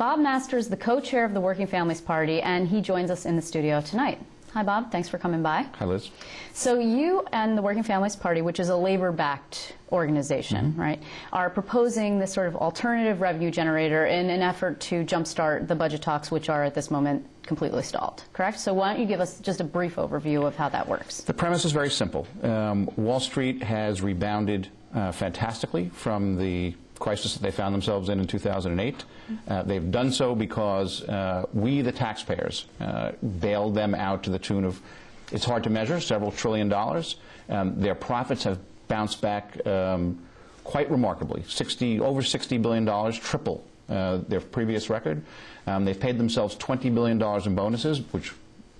Bob Masters, the co-chair of the Working Families Party, and he joins us in the studio tonight. Hi, Bob. Thanks for coming by. Hi, Liz. So you and the Working Families Party, which is a labor-backed organization, right, are proposing this sort of alternative revenue generator in an effort to jumpstart the budget talks, which are at this moment completely stalled, correct? So why don't you give us just a brief overview of how that works? The premise is very simple. Wall Street has rebounded fantastically from the crisis that they found themselves in 2008. They've done so because we, the taxpayers, bailed them out to the tune of, it's hard to measure, several $1 trillion. Their profits have bounced back quite remarkably, over $60 billion, triple their previous record. They've paid themselves $20 billion in bonuses, which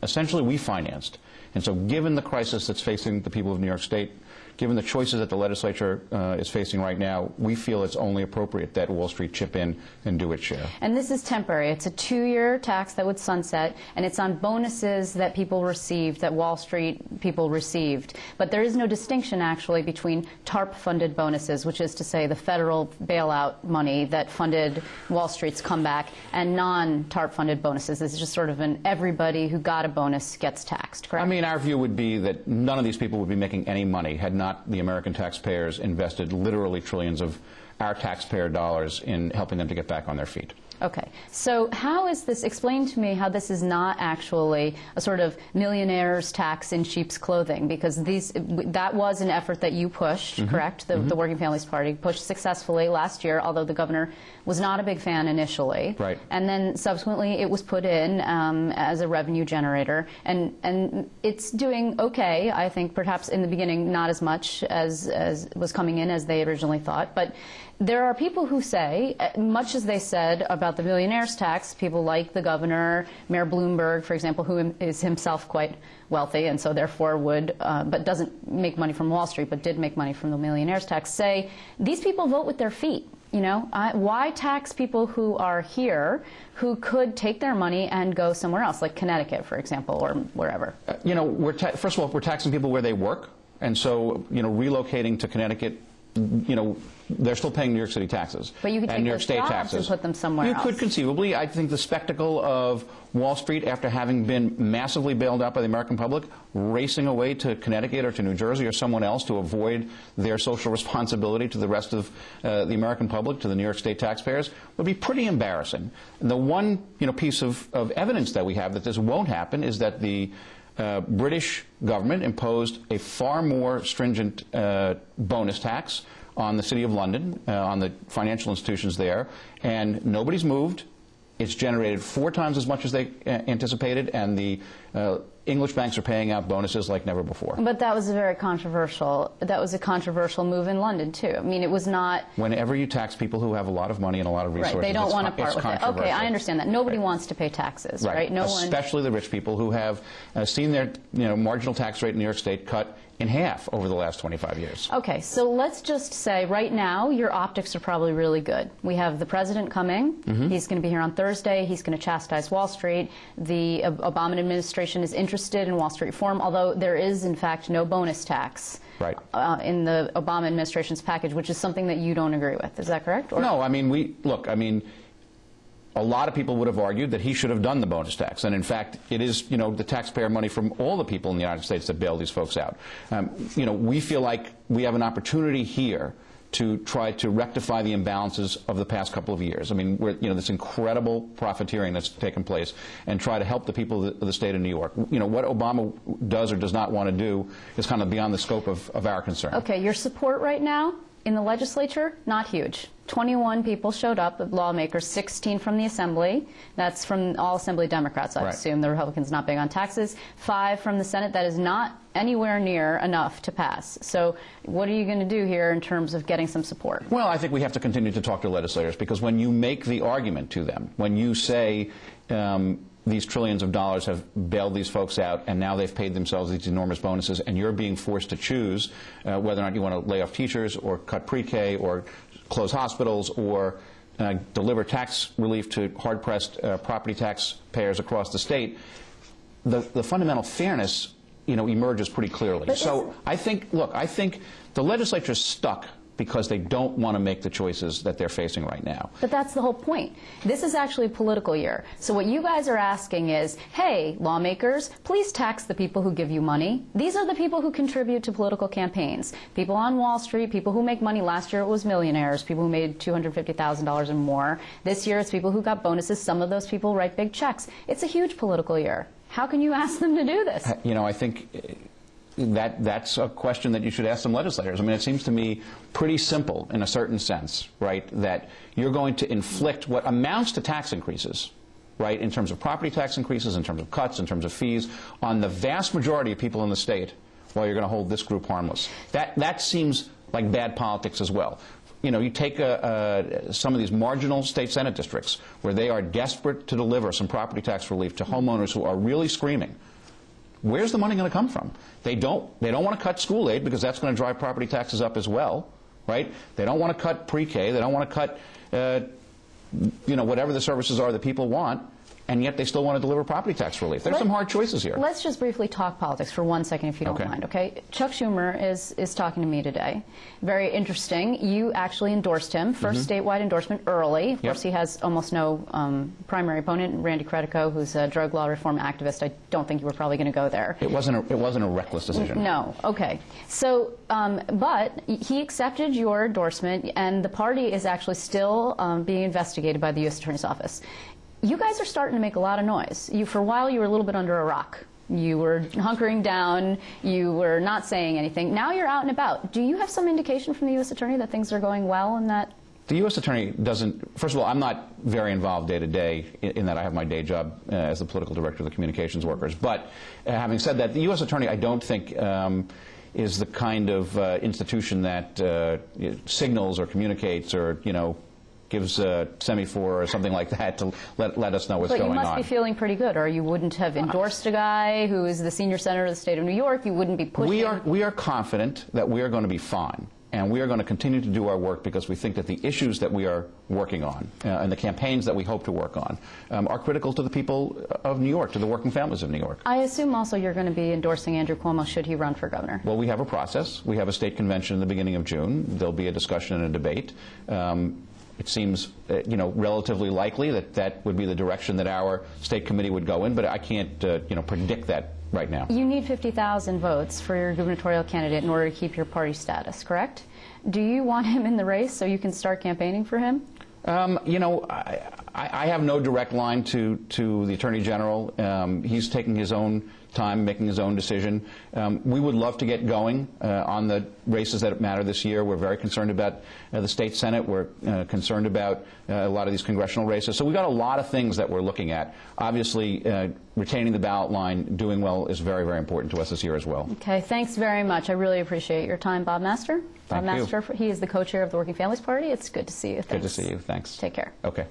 essentially we financed. And so given the crisis that's facing the people of New York State, given the choices that the legislature is facing right now, we feel it's only appropriate that Wall Street chip in and do its share. And this is temporary. It's a 2-year tax that would sunset, and it's on bonuses that people received, that Wall Street people received. But there is no distinction, actually, between TARP-funded bonuses, which is to say the federal bailout money that funded Wall Street's comeback, and non-TARP-funded bonuses. This is just sort of an everybody who got a bonus gets taxed, correct? I mean, our view would be that none of these people would be making any money had not the American taxpayers invested literally trillions of our taxpayer dollars in helping them to get back on their feet. Okay. So how is this, explain to me how this is not actually a sort of millionaire's tax in sheep's clothing, because that was an effort that you pushed, correct? The Working Families Party pushed successfully last year, although the governor was not a big fan initially. Right. And then subsequently it was put in as a revenue generator, and it's doing okay. I think perhaps in the beginning not as much as was coming in as they originally thought, but there are people who say, much as they said about the millionaire's tax, people like the governor, Mayor Bloomberg, for example, who is himself quite wealthy and so therefore would, but doesn't make money from Wall Street, but did make money from the millionaire's tax, say these people vote with their feet. You know, why tax people who are here who could take their money and go somewhere else, like Connecticut, for example, or wherever? You know, first of all, we're taxing people where they work, and so, you know, relocating to Connecticut, you know, they're still paying New York City taxes. But you could take those jobs and put them somewhere else. You could conceivably. I think the spectacle of Wall Street, after having been massively bailed out by the American public, racing away to Connecticut or to New Jersey or someone else to avoid their social responsibility to the rest of the American public, to the New York State taxpayers, would be pretty embarrassing. And the one, you know, piece of evidence that we have that this won't happen is that the British government imposed a far more stringent bonus tax on the City of London, on the financial institutions there, and nobody's moved. It's generated 4 times as much as they anticipated, and the English banks are paying out bonuses like never before. But that was a very controversial, move in London, too. I mean, it was not... Whenever you tax people who have a lot of money and a lot of resources, right, they don't want to part with it. Okay, I understand that. Nobody wants to pay taxes, right? No one... Especially the rich people who have seen their marginal tax rate in New York State cut in half over the last 25 years. Okay, so let's just say right now your optics are probably really good. We have the president coming. He's going to be here on Thursday. He's going to chastise Wall Street. The Obama administration is interested in Wall Street reform, although there is, in fact, no bonus tax in the Obama administration's package, which is something that you don't agree with. Is that correct? Or? No, I mean, a lot of people would have argued that he should have done the bonus tax. And in fact, it is, you know, the taxpayer money from all the people in the United States that bail these folks out. You know, we feel like we have an opportunity here to try to rectify the imbalances of the past couple of years. I mean, you know, this incredible profiteering that's taken place, and try to help the people of the state of New York. You know, what Obama does or does not want to do is kind of beyond the scope of our concern. Okay, your support right now in the legislature, not huge. 21 people showed up, lawmakers, 16 from the Assembly. That's from all Assembly Democrats, I assume, the Republicans not big on taxes. 5 from the Senate. That is not anywhere near enough to pass. So what are you going to do here in terms of getting some support? Well, I think we have to continue to talk to legislators, because when you make the argument to them, when you say these trillions of dollars have bailed these folks out, and now they've paid themselves these enormous bonuses, and you're being forced to choose whether or not you want to lay off teachers or cut pre-K or close hospitals or deliver tax relief to hard-pressed property tax payers across the state, the fundamental fairness, you know, emerges pretty clearly. So I think, look, I think the legislature's stuck because they don't want to make the choices that they're facing right now. But that's the whole point. This is actually a political year. So what you guys are asking is, hey, lawmakers, please tax the people who give you money. These are the people who contribute to political campaigns. People on Wall Street, people who make money. Last year it was millionaires, people who made $250,000 and more. This year it's people who got bonuses. Some of those people write big checks. It's a huge political year. How can you ask them to do this? You know, I think that's a question that you should ask some legislators. I mean, it seems to me pretty simple in a certain sense, right, that you're going to inflict what amounts to tax increases, right, in terms of property tax increases, in terms of cuts, in terms of fees, on the vast majority of people in the state, while you're going to hold this group harmless. That seems like bad politics as well. You know, you take some of these marginal state senate districts where they are desperate to deliver some property tax relief to homeowners who are really screaming. Where's the money going to come from? They don't want to cut school aid because that's going to drive property taxes up as well, right? They don't want to cut pre-K. They don't want to cut, you know, whatever the services are that people want, and yet they still want to deliver property tax relief. There's some hard choices here. Let's just briefly talk politics for 1 second, if you don't mind, okay? Chuck Schumer is talking to me today. Very interesting. You actually endorsed him, first statewide endorsement early. Of course, he has almost no primary opponent, Randy Credico, who's a drug law reform activist. I don't think you were probably going to go there. It wasn't a reckless decision. No. Okay. So, but he accepted your endorsement, and the party is actually still being investigated by the U.S. Attorney's Office. You guys are starting to make a lot of noise. For a while, you were a little bit under a rock. You were hunkering down. You were not saying anything. Now you're out and about. Do you have some indication from the U.S. Attorney that things are going well in that? The U.S. Attorney doesn't, first of all, I'm not very involved day to day in that I have my day job as the political director of the communications workers. But having said that, the U.S. Attorney, I don't think, is the kind of institution that signals or communicates or, you know, gives a semaphore or something like that to let us know what's going on. But you must be feeling pretty good, or you wouldn't have endorsed a guy who is the senior senator of the state of New York. You wouldn't be pushing. We are confident that we are going to be fine, and we are going to continue to do our work because we think that the issues that we are working on and the campaigns that we hope to work on are critical to the people of New York, to the working families of New York. I assume also you're going to be endorsing Andrew Cuomo should he run for governor. Well, we have a process. We have a state convention in the beginning of June. There'll be a discussion and a debate. It seems, you know, relatively likely that that would be the direction that our state committee would go in, but I can't, you know, predict that right now. You need 50,000 votes for your gubernatorial candidate in order to keep your party status, correct? Do you want him in the race so you can start campaigning for him? You know, I have no direct line to the Attorney General. He's taking his own time, making his own decision. We would love to get going on the races that matter this year. We're very concerned about the state Senate. We're concerned about a lot of these congressional races. So we've got a lot of things that we're looking at. Obviously, retaining the ballot line, doing well, is very, very important to us this year as well. Okay, thanks very much. I really appreciate your time, Bob Master. Thank you. Bob Master, he is the co-chair of the Working Families Party. It's good to see you. Thanks. Good to see you. Thanks. Take care. Okay.